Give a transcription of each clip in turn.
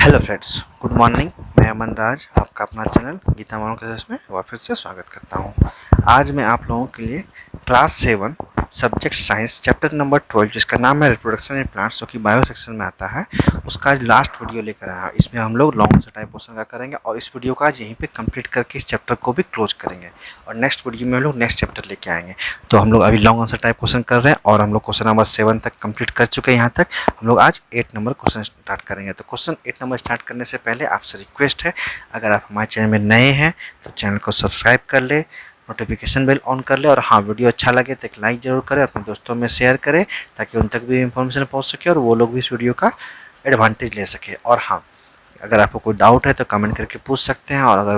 Hello friends, good morning. मैं अमन राज आपका अपना चैनल गीता मानो क्लासेस में एक बार फिर से स्वागत करता हूं। आज मैं आप लोगों के लिए class 7 subject science chapter number 12 जिसका नाम है रिप्रोडक्शन इन प्लांट्स, जो कि बायो सेक्शन में आता है, उसका आज लास्ट वीडियो लेकर आया। इसमें हम लोग लॉन्ग आंसर टाइप क्वेश्चन का करेंगे और इस वीडियो का आज यहीं पे कंप्लीट करके इस चैप्टर को भी क्लोज करेंगे और नेक्स्ट वीडियो में हम लोग नेक्स्ट चैप्टर लेके आएंगे। तो हम लोग अभी लॉन्ग आंसर टाइप क्वेश्चन कर रहे हैं और हम लोग क्वेश्चन नंबर 7 तक कंप्लीट कर चुके हैं। यहाँ तक हम लोग आज 8 नंबर क्वेश्चन स्टार्ट करेंगे। तो क्वेश्चन 8 नंबर स्टार्ट करने से पहले आपसे रिक्वेस्ट है, अगर आप हमारे चैनल में नए हैं तो चैनल को सब्सक्राइब कर ले, नोटिफिकेशन बेल ऑन कर ले और हाँ, वीडियो अच्छा लगे तो एक लाइक ज़रूर करें, अपने दोस्तों में शेयर करें ताकि उन तक भी इंफॉर्मेशन पहुंच सके और वो लोग भी इस वीडियो का एडवांटेज ले सके। और हाँ, अगर आपको कोई डाउट है तो कमेंट करके पूछ सकते हैं और अगर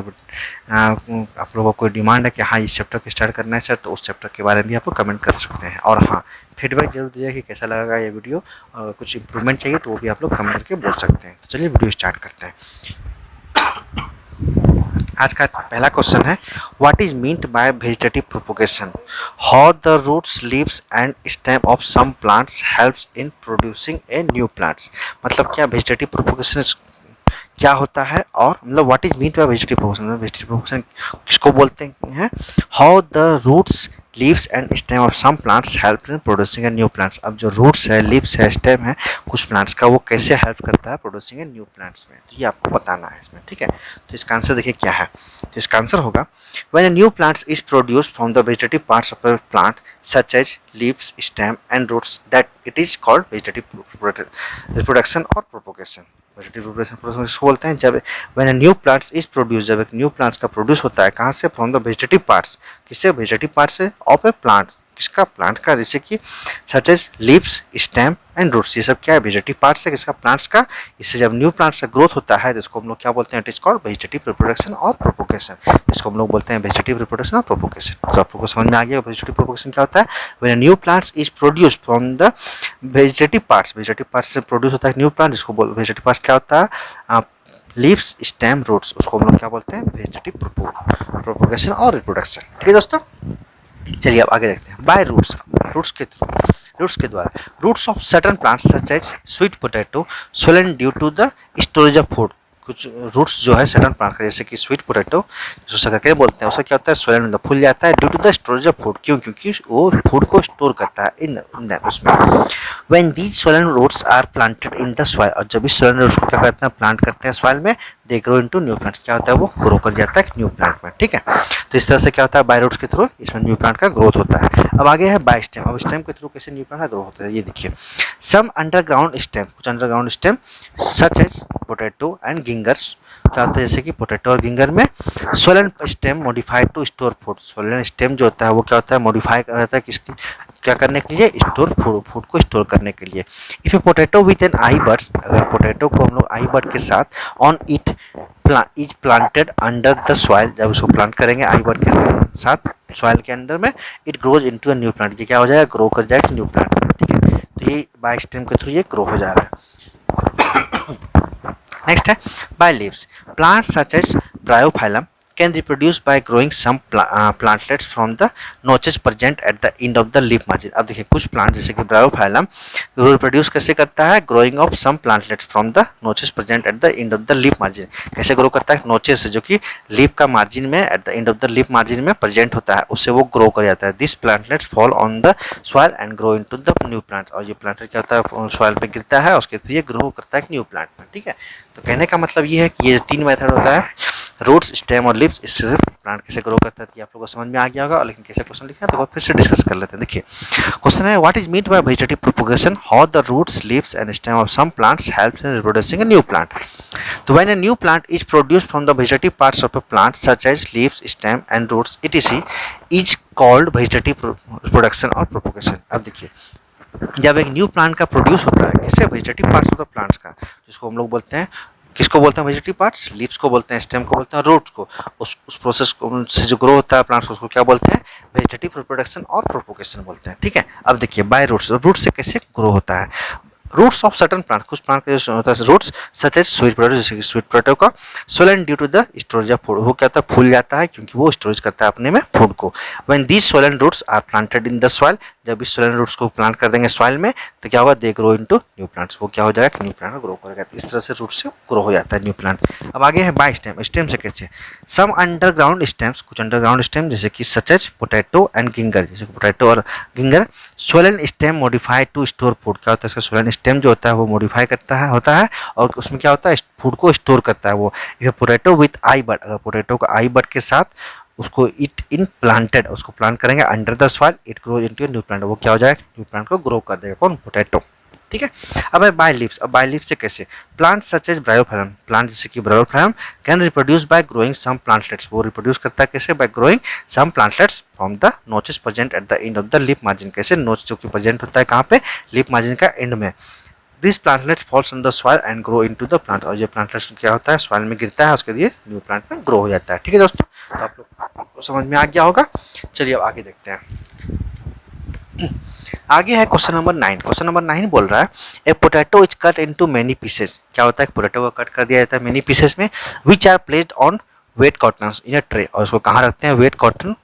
आप लोगों को कोई डिमांड है कि हाँ इस चैप्टर को स्टार्ट करना है सर, तो उस चैप्टर के बारे में भी आप लोग कमेंट कर सकते हैं। और हाँ, फीडबैक जरूर दीजिए कि कैसा लगा ये वीडियो और अगर कुछ इंप्रूवमेंट चाहिए तो वो भी आप लोग कमेंट करके बोल सकते हैं। तो चलिए वीडियो स्टार्ट करते हैं। आज का पहला क्वेश्चन है, what is meant by vegetative propagation? How the roots, leaves and stem of some plants helps in producing a new plants. मतलब क्या वेजिटेटिव प्रोपोगेशन क्या होता है और मतलब what is meant by vegetative propagation, vegetative propagation किसको बोलते हैं? How the roots, leaves and stem of some plants help in producing a new plants. अब जो रूट्स है, लीव्स है, स्टेम है कुछ प्लांट्स का, वो कैसे हेल्प करता है प्रोड्यूसिंग ए न्यू प्लांट्स में, तो ये आपको बताना है इसमें। ठीक है, तो इसका आंसर देखिए क्या है। तो इसका आंसर होगा, when a new plants is produced from the vegetative parts of a plant such as leaves, stem and roots, that it is called vegetative reproduction और प्रोपोगेशन। वेजिटेटिव रिप्रोडक्शन इसको बोलते हैं जब when a new plants is produce, जब एक new plants का produce होता है कहाँ से? फ्रॉम द वेजिटेटिव पार्ट्स, किससे? वेजिटेटिव पार्ट से ऑफ ए प्लांट, किसका? प्लांट का, जैसे कि such as leaves, stem and roots, ये सब क्या है? वेजिटेटिव पार्ट्स है किसका? प्लांट्स का। इससे जब न्यू प्लांट्स का ग्रोथ होता है तो इसको हम लोग क्या बोलते हैं? It is called vegetative reproduction और प्रोपोगेशन। इसको हम लोग बोलते हैं वेजिटेटिव रिप्रोडक्शन और प्रोपोगेशन। तो आपको समझ में आ गया वेजिटेटिव प्रोपोगेशन क्या होता है? When a new plants is produced from the vegetative parts से प्रोड्यूस होता है न्यू प्लांट, जिसको वेजिटेटिव पार्ट्स क्या होता है? लीव्स, स्टेम, रूट्स, उसको हम लोग क्या बोलते हैं? वेजिटेटिव प्रोपोगेशन और रिप्रोडक्शन। ठीक है दोस्तों, चलिए अब आगे देखते हैं। बाय रूट्स, रूट्स के थ्रू, रूट्स के द्वारा, roots of certain plants such as sweet potato swollen due to the storage of food. कुछ रूट्स जो है सर्टेन प्लांट का, जैसे कि स्वीट पोटैटो जो सकरकंद बोलते हैं, उसका क्या होता है? स्वोलन होता है, फूल जाता है due to the storage of food. क्यों? क्योंकि वो फूड को स्टोर करता है इन उसमें। When these swollen roots are planted in the soil, और जब इस स्वोलन रूट्स को क्या करते हैं? प्लांट करते हैं सॉइल में, they grow into new plant. क्या होता है? वो ग्रो कर जाता है न्यू प्लांट में। ठीक है, तो इस तरह से क्या होता है? बाय रूट्स के थ्रू इसमें न्यू प्लांट का ग्रोथ होता है। अब आगे है बाय स्टेम। अब स्टेम के थ्रू कैसे न्यू प्लांट का ग्रोथ होता है ये देखिए। सम अंडरग्राउंड स्टेम, कुछ underground stem such as potato and gingers, क्या होता है? जैसे कि पोटैटो और गिंगर में swollen stem modified to store food. Swollen stem जो होता है वो क्या होता है? मॉडिफाई करता है किसकी, क्या करने के लिए? स्टोर फूड को स्टोर करने के लिए। If a potato with an eye buds, अगर पोटैटो को हम लोग आई बर्ड के साथ on it is planted under the soil, जब उसको प्लांट करेंगे आई बर्ड के साथ सॉइल के अंदर में, it grows into a new plant, ये क्या हो जाएगा? ग्रो कर जाएगा न्यू प्लांट में। ठीक है, तो ये बाय स्टेम के थ्रू ये ग्रो हो जा रहा है। नेक्स्ट है by leaves. Plants such as Bryophyllum can reproduce by growing some plantlets from the notches present at the end of the leaf margin। अब देखिए कुछ प्लांट जैसे कि ब्रायोफाइलम रिप्रोड्यूस कैसे करता है? Growing of some plantlets from the notches present at the end of the leaf margin. कैसे grow करता है? नोचेस से, जो कि लीफ का मार्जिन में eight the end of the leaf margin में प्रेजेंट होता है, उससे वो ग्रो कर जाता है। This plantlets fall on the soil and grow into the new plants, और ये प्लांटलेट क्या होता है? सॉइल पे गिरता है और उसके फिर ये ग्रो करता है न्यू प्लांट में। ठीक है, तो कहने का मतलब ये है कि ये 3 मेथड होता है, रूट्स, स्टेम और लीव्स, इससे प्लांट कैसे ग्रो करता है। ये आप लोगों को समझ में आ गया होगा, लेकिन कैसे क्वेश्चन लिखना है तो फिर से डिस्कस कर लेते हैं। देखिए क्वेश्चन है, what is meant by vegetative propagation? How the roots, leaves and stem of some plants helps in reproducing a new plant. तो when a new plant is produced from the vegetative parts of a plant such as leaves, stem and roots etc is called vegetative reproduction और propagation. अब देखिए जब एक new plant का produce होता है, किससे? Vegetative parts of the plants का, जिसको हम लोग बोलते हैं, किसको बोलते हैं? Vegetative parts. लीव्स को बोलते हैं, स्टेम को बोलते हैं, रूट्स को, उस प्रोसेस को से जो ग्रो होता है प्लांट्स को, उसको क्या बोलते हैं? वेजिटेटिव रिप्रोडक्शन और प्रोपोगेशन बोलते हैं। ठीक है, अब देखिए बाय रूट्स, रूट्स से कैसे ग्रो होता है? रूट्स ऑफ सर्टन प्लांट, कुछ प्लांट का जो होता है roots such as sweet potato, जैसे कि स्वीट पोटैटो का swollen due to the storage of food, वो क्या होता है? फूल जाता है क्योंकि वो स्टोरेज करता है अपने में फूड को। When these swollen roots are planted in the soil जब इस सोलन रूट्स को प्लांट कर देंगे सॉइल में तो क्या होगा, they grow into new plants, वो क्या हो जाएगा, न्यू प्लांट ग्रो करेगा। तो इस तरह से रूट से ग्रो हो जाता है न्यू प्लांट। अब आगे है बाय स्टेम। स्टेम से कैसे, सम अंडरग्राउंड स्टेम्स, कुछ अंडरग्राउंड स्टेम जैसे कि such as potato and ginger, जैसे पोटैटो और ginger. Swollen stem modified to store food, क्या होता है इसका सोलन स्टेम जो होता है वो मॉडिफाई करता है होता है और उसमें क्या होता है, फूड को स्टोर करता है वो। इफ पोटैटो विथ आई बड, अगर पोटैटो का आई बड के साथ उसको इट इन प्लांटेड, उसको प्लांट करेंगे under the soil, it grow into new plant, वो क्या हो जाएगा, न्यू प्लांट को ग्रो कर देगा, कौन, पोटैटो। ठीक है। अब है बाय लीव्स। अब बाय लीव्स से कैसे, plant such as Bryophyllum, plant जैसे कि Bryophyllum can reproduce by growing some plantlets, वो रिप्रोड्यूस करता है कैसे, by growing some plantlets from the notches present at the end of the leaf margin, कैसे, नोच जो कि प्रेजेंट होता है कहाँ पे, लीफ मार्जिन का एंड में। This plantlets falls on the soil and grow into the plant, और ये प्लांटलेट्स क्या होता है, सॉइल में गिरता है, उसके लिए न्यू प्लांट में ग्रो हो जाता है। ठीक है दोस्तों, तो आप लोग को समझ में आ गया होगा। चलिए अब आगे देखते हैं। आगे है क्वेश्चन नंबर 9। क्वेश्चन नंबर 9 बोल रहा है, ए potato is cut into many pieces, क्या होता है, पोटैटो को कट कर दिया जाता है मेनी पीसेस में, which are placed on wet cotton in a tray, और उसको कहाँ रखते हैं, वेट कॉटन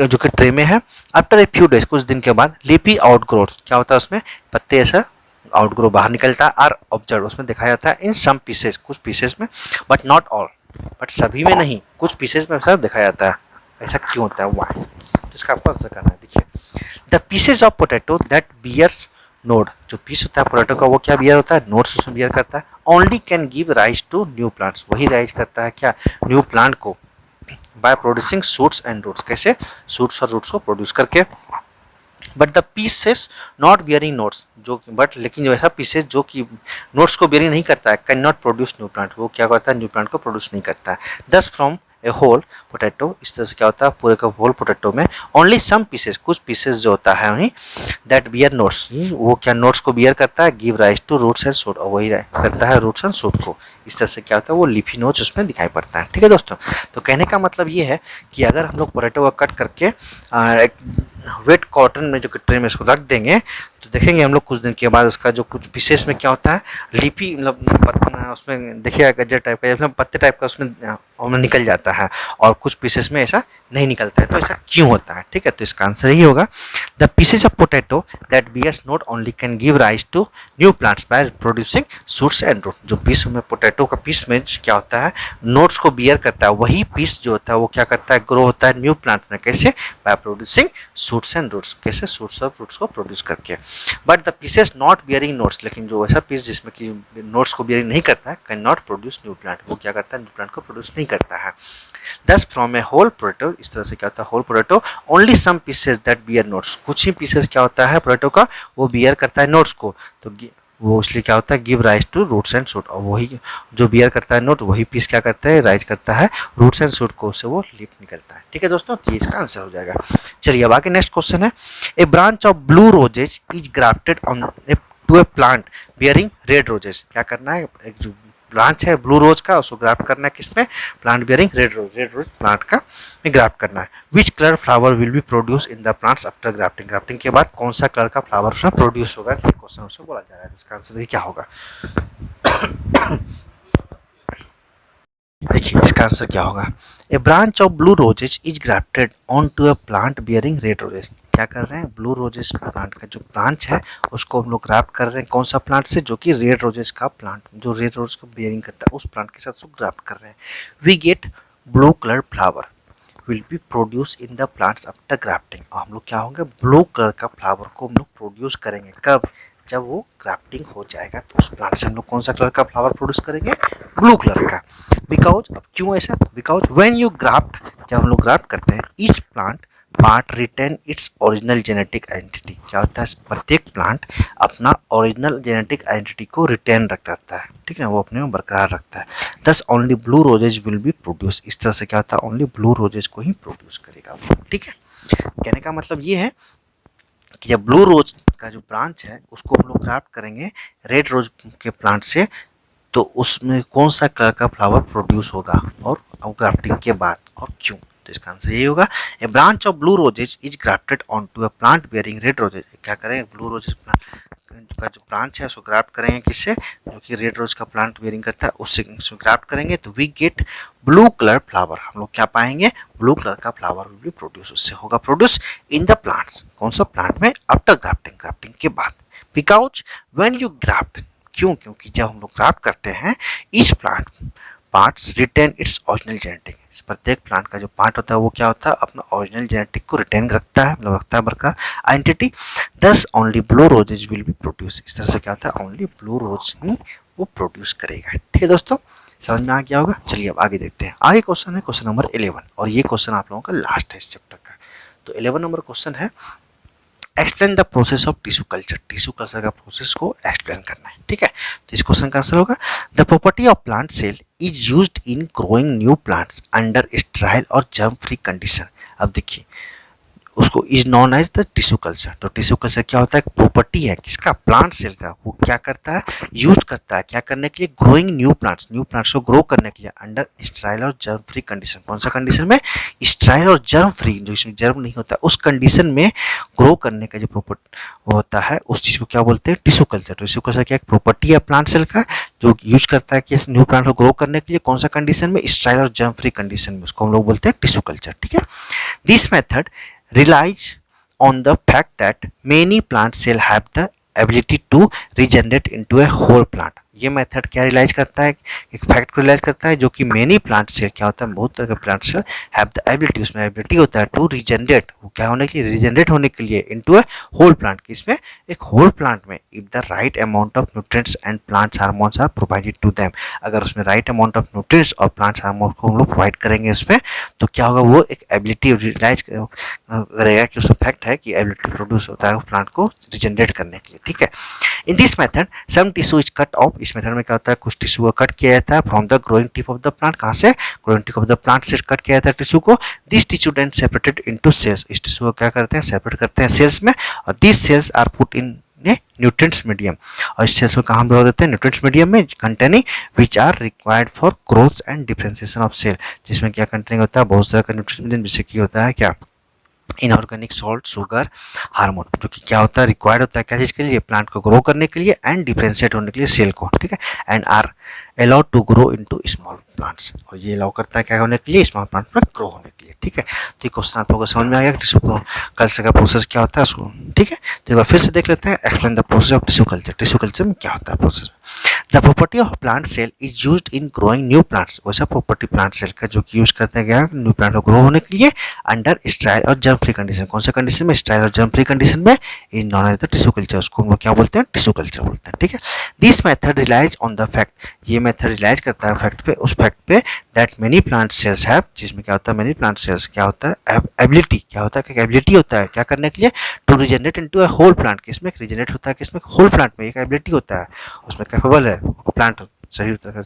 जो कि ट्रे में है। आफ्टर ए फ्यू डेज, कुछ दिन के बाद, लीफी आउटग्रोथ्स, क्या होता है उसमें पत्ते ऐसा आउटग्रो बाहर निकलता है, आर ऑब्जर्व, उसमें दिखाया जाता है, इन सम पीसेस, कुछ पीसेस में, बट नॉट ऑल, बट सभी में नहीं, कुछ पीसेस में ऐसा दिखाया जाता है। ऐसा क्यों होता है, वाई, तो इसका आपको आंसर करना है। देखिए, the pieces of potato that bears node, जो पीस होता है पोटैटो का वो क्या बियर होता है, नोड्स उसमें बियर करता है। Only can give rise to new plants, वही राइज करता है क्या, न्यू प्लांट को, by producing shoots and roots, कैसे, शूट्स और रूट्स को प्रोड्यूस करके। But the pieces not bearing nodes, जो बट लेकिन जो ऐसा पीसेस जो कि नोट्स को बियरिंग नहीं करता है, can not produce new plant, वो क्या करता है, न्यू प्लांट को प्रोड्यूस नहीं करता है। दस फ्रॉम ए होल पोटैटो, इस तरह से क्या होता है, पूरे का होल पोटैटो में ओनली सम पीसेस, कुछ पीसेस जो होता है वहीं, दैट बियर नोट्स, वो क्या नोट्स को बियर करता है, give rise to roots and shoot, और वही करता है रूट्स एंड शूट को। इस तरह से क्या होता है, वो लीफी नोट्स उसमें दिखाई पड़ता है। ठीक है दोस्तों, तो कहने का मतलब ये है कि अगर हम लोग पोटैटो को कट करके एक वेट कॉटन में जो ट्रे में इसको रख देंगे तो देखेंगे हम लोग कुछ दिन के बाद उसका जो कुछ पीसेस में क्या होता है, लीफी मतलब उसमें देखिएगा गज्जर टाइप का, पत्ते टाइप का उसमें निकल जाता है, और कुछ पीसेस में ऐसा नहीं निकलता है। तो ऐसा क्यों होता है, ठीक है, तो इसका आंसर यही होगा, the pieces of potato that bears node only can give rise to new plants by producing shoots and root, जो पीस में पोटैटो का पीस में क्या होता है, नोट्स को बियर करता है, वही पीस जो होता है वो क्या करता है, ग्रो होता है न्यू प्लांट में, कैसे, by producing shoots and roots, कैसे, शूट्स और रूट्स को प्रोड्यूस करके। But the pieces not bearing nodes, लेकिन जो ऐसा पीस जिसमें कि नोट्स को बियरिंग नहीं करता है, can not produce new plant, वो क्या करता है, न्यू प्लांट को प्रोड्यूस नहीं करता है। दस फ्रॉम ए होल पोटैटो, इस तरह से क्या होता है, whole potato only some pieces that bear nodes, कुछ ही पीसेस क्या होता है पोटैटो का, वो बियर करता है नोट्स को, तो वो इसलिए क्या होता है, give rise to roots and shoot, और वही जो बियर करता है नोट, वही पीस क्या करता है, राइज करता है रूट्स एंड शूट को, उससे वो लीफ निकलता है। ठीक है दोस्तों, तो ये इसका आंसर हो जाएगा। चलिए अब आगे नेक्स्ट क्वेश्चन है, a branch of blue roses is grafted on to a plant bearing red roses, क्या करना है, एक जो ब्रांच है ब्लू रोज का उसको ग्राफ्ट करना है किसमें, plant bearing red rose plant का में ग्राफ्ट करना है। Which colour flower will be produce in the plants after grafting, grafting के बाद कौन सा कलर का फ्लावर उसमें प्रोड्यूस होगा, ये क्वेश्चन उसमें बोला जा रहा है। इसका आंसर क्या होगा, देखिए इसका आंसर क्या होगा, a branch of blue roses is grafted on to a plant bearing red roses, क्या कर रहे हैं, ब्लू रोजेस प्लांट का जो ब्रांच है उसको हम लोग ग्राफ्ट कर रहे हैं, कौन सा प्लांट से, जो कि रेड रोजेस का प्लांट, जो रेड रोज को बियरिंग करता है उस प्लांट के साथ उसको ग्राफ्ट कर रहे हैं। We get blue colour flower will be produce in the plants after grafting, और हम लोग क्या होंगे, ब्लू कलर का फ्लावर को हम लोग प्रोड्यूस करेंगे, कब, जब वो ग्राफ्टिंग हो जाएगा तो उस प्लांट से हम लोग कौन सा कलर का फ्लावर प्रोड्यूस करेंगे, ब्लू कलर का। बिकॉज, अब क्यों ऐसा, बिकॉज व्हेन यू ग्राफ्ट, जब हम लोग ग्राफ्ट करते हैं, each plant part retain its original genetic identity, क्या होता है, प्रत्येक प्लांट अपना ओरिजिनल जेनेटिक आइडेंटिटी को रिटेन रखता है, ठीक है, वो अपने में बरकरार रखता है। दस only blue roses will be produce, इस तरह से क्या होता है, ओनली ब्लू रोजेज को ही प्रोड्यूस करेगा, ठीक है। कहने का मतलब ये है कि जब ब्लू रोज का जो ब्रांच है उसको हम लोग ग्राफ्ट करेंगे रेड रोज के प्लांट से, तो उसमें कौन सा कलर का फ्लावर प्रोड्यूस होगा, और ग्राफ्टिंग के बाद, और क्यों, तो इसका आंसर यही होगा, a branch of blue roses is grafted on to a plant bearing red roses, क्या करेंगे, ब्लू रोजेज प्लांट का जो ब्रांच है उसको ग्राफ्ट करेंगे किससे, जो कि रेड रोज का प्लांट बेयरिंग करता है उससे ग्राफ्ट करेंगे तो we get blue colour flower. हम लोग क्या पाएंगे, ब्लू कलर का फ्लावर विल बी प्रोड्यूस, उससे होगा प्रोड्यूस इन द प्लांट्स। कौन सा प्लांट में, आफ्टर ग्राफ्टिंग, ग्राफ्टिंग के बाद। बिकॉज व्हेन यू ग्राफ्ट, क्यों, क्योंकि जब हम लोग ग्राफ्ट करते हैं each plant parts retain its original genetic, प्रत्येक प्लांट का जो पार्ट होता है वो क्या होता है, अपना ओरिजिनल जेनेटिक को रिटेन रखता है, मतलब रखता है बरकरार आइडेंटिटी। दस only blue roses will be produce, इस तरह से क्या होता है, ओनली ब्लू रोज ही वो प्रोड्यूस करेगा। ठीक है दोस्तों, समझ में आ गया होगा। चलिए अब आगे देखते हैं। आगे क्वेश्चन है क्वेश्चन नंबर 11, और ये क्वेश्चन आप लोगों का लास्ट है इस चैप्टर का। तो 11 नंबर क्वेश्चन है, explain the process of tissue culture, tissue culture का प्रोसेस को एक्सप्लेन करना है। ठीक है, तो इस क्वेश्चन का आंसर होगा the property of plant cell is used in growing new plants under sterile और जर्म फ्री कंडीशन। अब देखिए उसको is known as the tissue culture. तो टिश्यू कल्चर क्या होता है, प्रॉपर्टी है किसका, प्लांट सेल का। वो क्या करता है, यूज करता है क्या करने के लिए, ग्रोइंग न्यू प्लांट्स को ग्रो करने के लिए अंडर स्टेराइल और जर्म फ्री कंडीशन। कौन सा कंडीशन में, स्टेराइल और जर्म फ्री, जो इसमें जर्म नहीं होता उस कंडीशन में ग्रो करने का जो प्रॉपर्टी होता है उस चीज को क्या बोलते हैं, टिश्यू कल्चर। टिश्यू कल्चर क्या प्रॉपर्टी है प्लांट सेल का, जो यूज करता है कि न्यू प्लांट को ग्रो करने के लिए कौन सा कंडीशन में, स्टेराइल और जर्म फ्री कंडीशन में, उसको हम लोग बोलते हैं टिश्यू कल्चर। ठीक है, this method relies on the fact that many plant cells have the ability to regenerate into a whole plant। ये मेथड क्या रिलाइज करता है, एक फैक्ट को रिलाइज करता है जो कि मेनी प्लांट सेल क्या होता है, बहुत तरह के plant cell have the ability, उसमें एबिलिटी होता है टू रिजेनरेट, वो क्या होने के लिए, रिजेनरेट होने के लिए इनटू अ होल प्लांट, किसमें, एक होल प्लांट में, if the right amount of nutrients and plant hormones are provided to them. अगर उसमें राइट अमाउंट ऑफ न्यूट्रिएंट्स और प्लांट हार्मोन को हम लोग प्रोवाइड करेंगे उसमें, तो क्या होगा, वो एक एबिलिटी रिलाइज करेगा कि उसमें फैक्ट है कि एबिलिटी प्रोड्यूस होता है उस प्लांट को रिजेनरेट करने के लिए। ठीक है, in this method some tissue is cut off, इस मेथड में क्या होता है, कुछ टिश्यू को कट किया जाता है from the growing tip of the plant, कहाँ से, growing tip of the plant से कट किया जाता है टिश्यू को। This tissue then separated into cells, इस टिश्यू को क्या करते हैं, सेपरेट करते हैं सेल्स में, और this cells are put in nutrients medium, और इस सेल्स को कहाँ पर देते हैं, न्यूट्रिएंट्स मीडियम में, containing which are required for growth and differentiation of cell, जिसमें क्या कंटेनिंग होता है, बहुत सारा न्यूट्रिएंट्स मीडियम, जिससे की होता है क्या, इनऑर्गेनिक सॉल्ट, शुगर, हार्मोन, जो कि क्या होता है, रिक्वायर्ड होता है क्या चीज के लिए, प्लांट को ग्रो करने के लिए एंड डिफरेंशिएट होने के लिए सेल को। ठीक है, and are allowed to grow into small plants, और ये अलाउ करता है क्या होने के लिए, स्मॉल प्लांट में ग्रो होने के लिए। ठीक है, तो ये क्वेश्चन आप लोगों को समझ में आ गया कि टिश्यू कल्चर का प्रोसेस क्या होता है उसको। ठीक है, तो एक बार फिर से देख लेते हैं, explain the process of tissue culture, tissue culture में क्या होता है process. The property of plant cell is used in growing new plants, वैसा प्रॉपर्टी प्लांट सेल का जो कि यूज करते हैं क्या, न्यू प्लांट को ग्रो होने के लिए अंडर स्टेराइल और जर्म फ्री कंडीशन। कौन सा कंडीशन में, स्टेराइल और जर्म फ्री कंडीशन में, in known as the tissue culture, उसको हम लोग क्या बोलते हैं, टिश्यू कल्चर बोलते हैं। ठीक है, this method relies on the fact, ये मेथड रिलाइज करता है फैक्ट पे, उस फैक्ट पे that many plant cells have, जिसमें क्या होता है, मेनी प्लांट सेल्स क्या होता है, एबिलिटी, क्या होता है, एबिलिटी होता है क्या करने के लिए, to regenerate into a whole plant, किसमें रिजेनरेट होता है, किसमें, होल प्लांट में एक एबिलिटी होता है, उसमें कैपेबल है प्लांट सही होता है।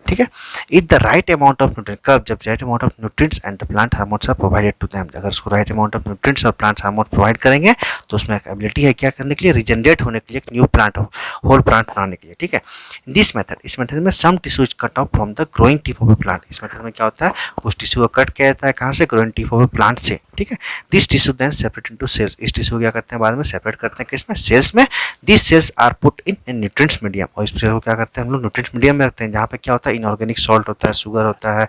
ठीक है, it the right amount of nutrient, कब, जब right amount of nutrients and the plant hormones are provided to them, अगर उसको राइट अमाउंट ऑफ न्यूट्रिएंट्स और प्लांट हार्मोन प्रोवाइड करेंगे तो उसमें एक एबिलिटी है क्या करने के लिए, रिजेनरेट होने के लिए, एक न्यू प्लांट, होल प्लांट बनाने के लिए। ठीक है, दिस मेथड, इस मेथड में some tissue is cut off from the growing tip of a plant, इस मेथड में क्या होता है, उस टिश्यू को कट किया जाता है कहाँ से, growing tip of a plant से। ठीक है, this tissue then separate into cells, इस टिश्यू को क्या करते हैं बाद में सेपरेट करते हैं किसमें, सेल्स में। This cells are put in nutrients medium, और इस सेल को क्या करते हैं हम लोग, न्यूट्रिएंट्स मीडियम में रखते हैं, जहाँ पे क्या होता है, इनऑर्गेनिक सॉल्ट होता है, शुगर होता है,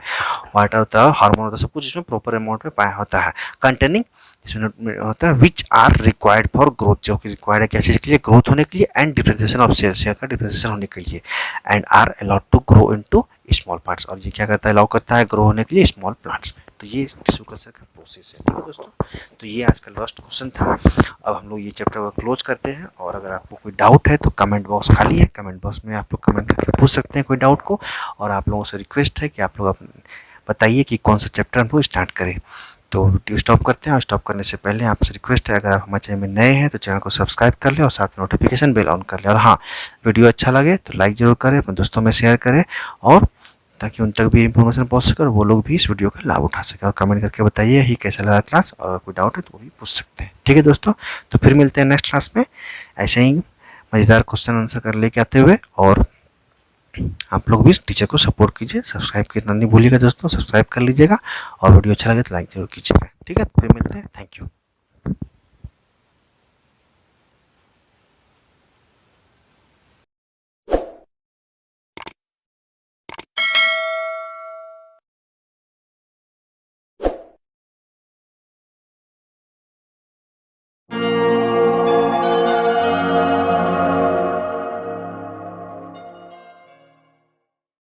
वाटर होता है, हार्मोन होता है, सब कुछ इसमें प्रॉपर अमाउंट में पाया होता है, कंटेनिंग इसमें होता है which are required for growth, जो कि रिक्वायर्ड है क्या चीज के लिए, ग्रोथ होने के लिए and differentiation of cell, cell का डिफरेंशिएशन होने के लिए, and are allowed to grow into small plants, और ये क्या करता है, अलाउ करता है ग्रो होने के लिए स्मॉल प्लांट्स में। तो ये टिश्यू कल्चर का प्रोसेस है। ठीक है दोस्तों, तो ये आज का लास्ट क्वेश्चन था। अब हम लोग ये चैप्टर को क्लोज करते हैं, और अगर आपको कोई डाउट है तो कमेंट बॉक्स खाली है, कमेंट बॉक्स में आप लोग कमेंट करके पूछ सकते हैं कोई डाउट को, और आप लोगों से रिक्वेस्ट है कि आप लोग बताइए कि कौन सा चैप्टर हम लोग स्टार्ट करें। तो वीडियो स्टॉप करते हैं, और स्टॉप करने से पहले आपसे रिक्वेस्ट है, अगर आप हमारे चैनल में नए हैं तो चैनल को सब्सक्राइब कर ले और साथ में नोटिफिकेशन बेल ऑन कर ले, और हाँ, वीडियो अच्छा लगे तो लाइक जरूर करें, अपने दोस्तों में शेयर करें, और ताकि उन तक भी इंफॉर्मेशन पहुंच सके और वो लोग भी इस वीडियो का लाभ उठा सके। और कमेंट करके बताइए ही कैसा लगा क्लास, और कोई डाउट है तो वो भी पूछ सकते हैं। ठीक है दोस्तों, तो फिर मिलते हैं नेक्स्ट क्लास में ऐसे ही मज़ेदार क्वेश्चन आंसर कर लेके आते हुए, और आप लोग भी टीचर को सपोर्ट कीजिए, सब्सक्राइब करना नहीं भूलिएगा दोस्तों, सब्सक्राइब कर लीजिएगा, और वीडियो अच्छा लगे तो लाइक जरूर कीजिएगा। ठीक है, तो फिर मिलते हैं, थैंक यू।